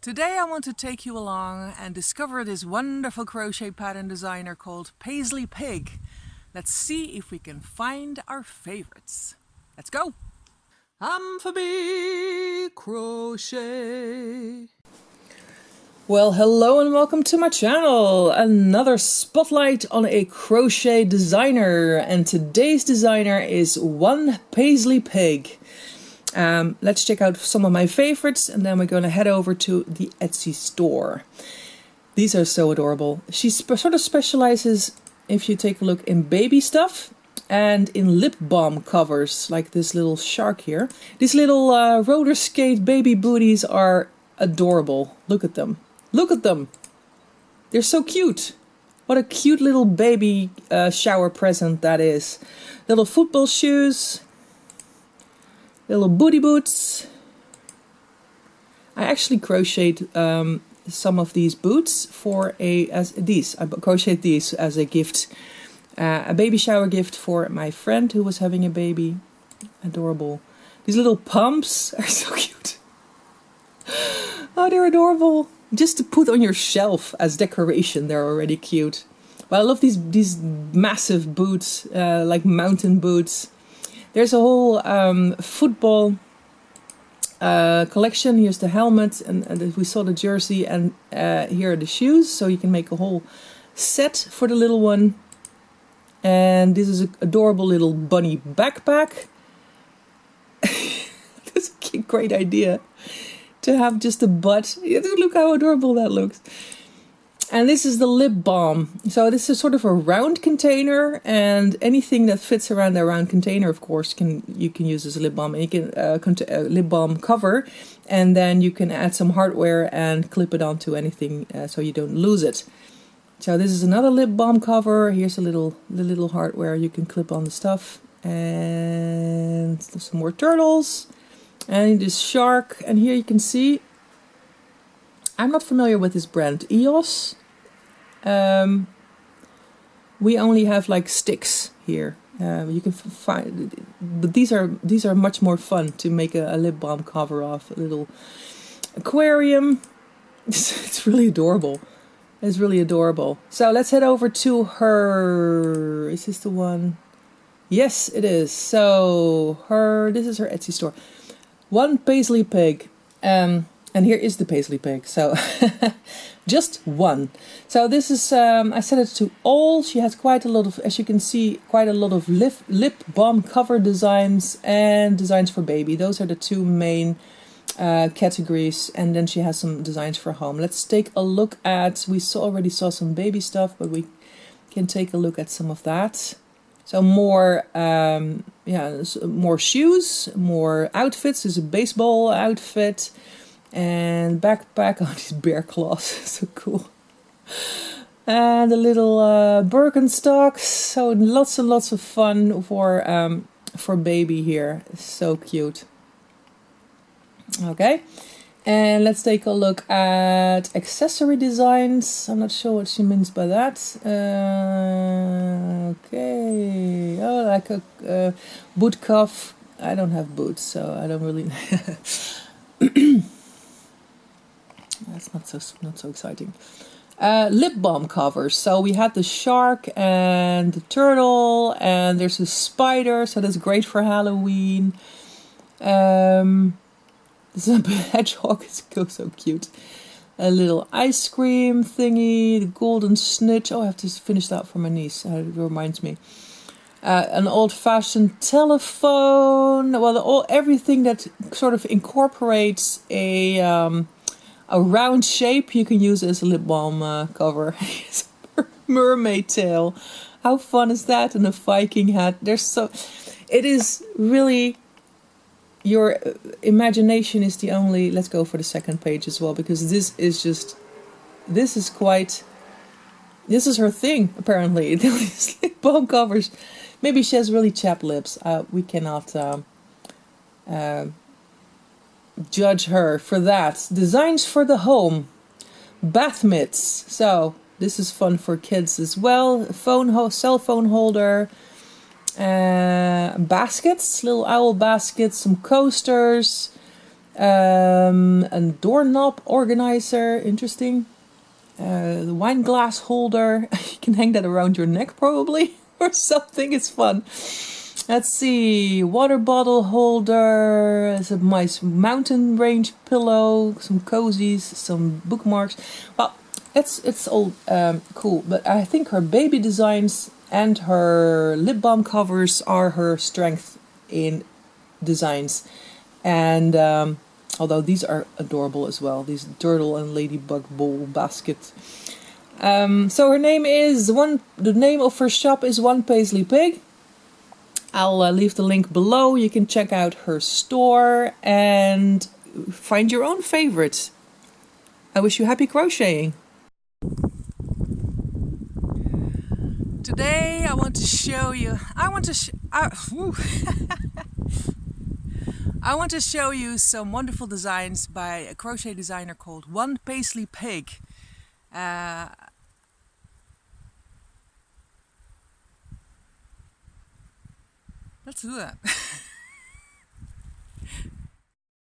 Today I want to take you along and discover this wonderful crochet pattern designer called Paisley Pig. Let's see if we can find our favorites. Let's go! I'm for big crochet. Well, hello and welcome to my channel. Another spotlight on a crochet designer, and today's designer is One Paisley Pig. Let's check out some of my favorites, and then we're going to head over to the Etsy store. These are so adorable. She sort of specializes, if you take a look, in baby stuff and in lip balm covers, like this little shark here. These little roller skate baby booties are adorable. Look at them. Look at them. They're so cute. What a cute little baby shower present that is. Little football shoes. Little booty boots. I actually crocheted some of these boots for I crocheted these as a gift, a baby shower gift for my friend who was having a baby. Adorable. These little pumps are so cute. Oh, they're adorable. Just to put on your shelf as decoration, they're already cute. But I love these massive boots, like mountain boots. There's a whole football collection. Here's the helmet, and we saw the jersey, and here are the shoes. So you can make a whole set for the little one. And this is an adorable little bunny backpack. That's a great idea to have just a butt. Look how adorable that looks. And this is the lip balm. So this is sort of a round container, and anything that fits around the round container, of course, you can use as a lip balm. And you can lip balm cover, and then you can add some hardware and clip it onto anything so you don't lose it. So this is another lip balm cover. Here's the little hardware you can clip on the stuff, and some more turtles, and this shark. And here you can see, I'm not familiar with this brand, EOS. We only have like sticks here. You can find, but these are much more fun to make a lip balm cover of. A little aquarium. It's really adorable. It's really adorable. So let's head over to her. Is this the one? Yes, it is. So this is her Etsy store. One Paisley Pig. And here is the Paisley Pig, so just one. So this is, I set it to all. She has quite a lot of, as you can see, quite a lot of lip balm cover designs and designs for baby. Those are the two main categories. And then she has some designs for home. Let's take a look at, already saw some baby stuff, but we can take a look at some of that. So more, more shoes, more outfits. There's a baseball outfit. And backpack, oh, these bear claws, so cool. And a little Birkenstocks, so lots and lots of fun for baby here. So cute. Okay, and let's take a look at accessory designs. I'm not sure what she means by that. Okay, oh, like a boot cuff. I don't have boots, so I don't really. That's not so exciting. Lip balm covers. So we had the shark and the turtle, and there's a spider, so that's great for Halloween. This is a hedgehog, it's so cute. A little ice cream thingy, the golden snitch. Oh, I have to finish that for my niece. It reminds me. An old-fashioned telephone. Well, everything that sort of incorporates a round shape you can use as a lip balm cover. Mermaid tail. How fun is that? And a Viking hat. It is really, your imagination is the only. Let's go for the second page as well, because this is her thing, apparently. These lip balm covers. Maybe she has really chapped lips. We cannot judge her for that. Designs for the home. Bath mitts. So this is fun for kids as well. Cell phone holder. Baskets. Little owl baskets. Some coasters. A doorknob organizer, interesting. The wine glass holder, you can hang that around your neck probably or something, it's fun. Let's see, water bottle holder, there's a nice mountain range pillow, some cozies, some bookmarks. Well, it's all cool, but I think her baby designs and her lip balm covers are her strength in designs. And although these are adorable as well, these turtle and ladybug bowl basket. So her name is the name of her shop is One Paisley Pig. I'll leave the link below. You can check out her store and find your own favorites. I wish you happy crocheting. Today I want to show you. I want to show you some wonderful designs by a crochet designer called One Paisley Pig. Let's do that.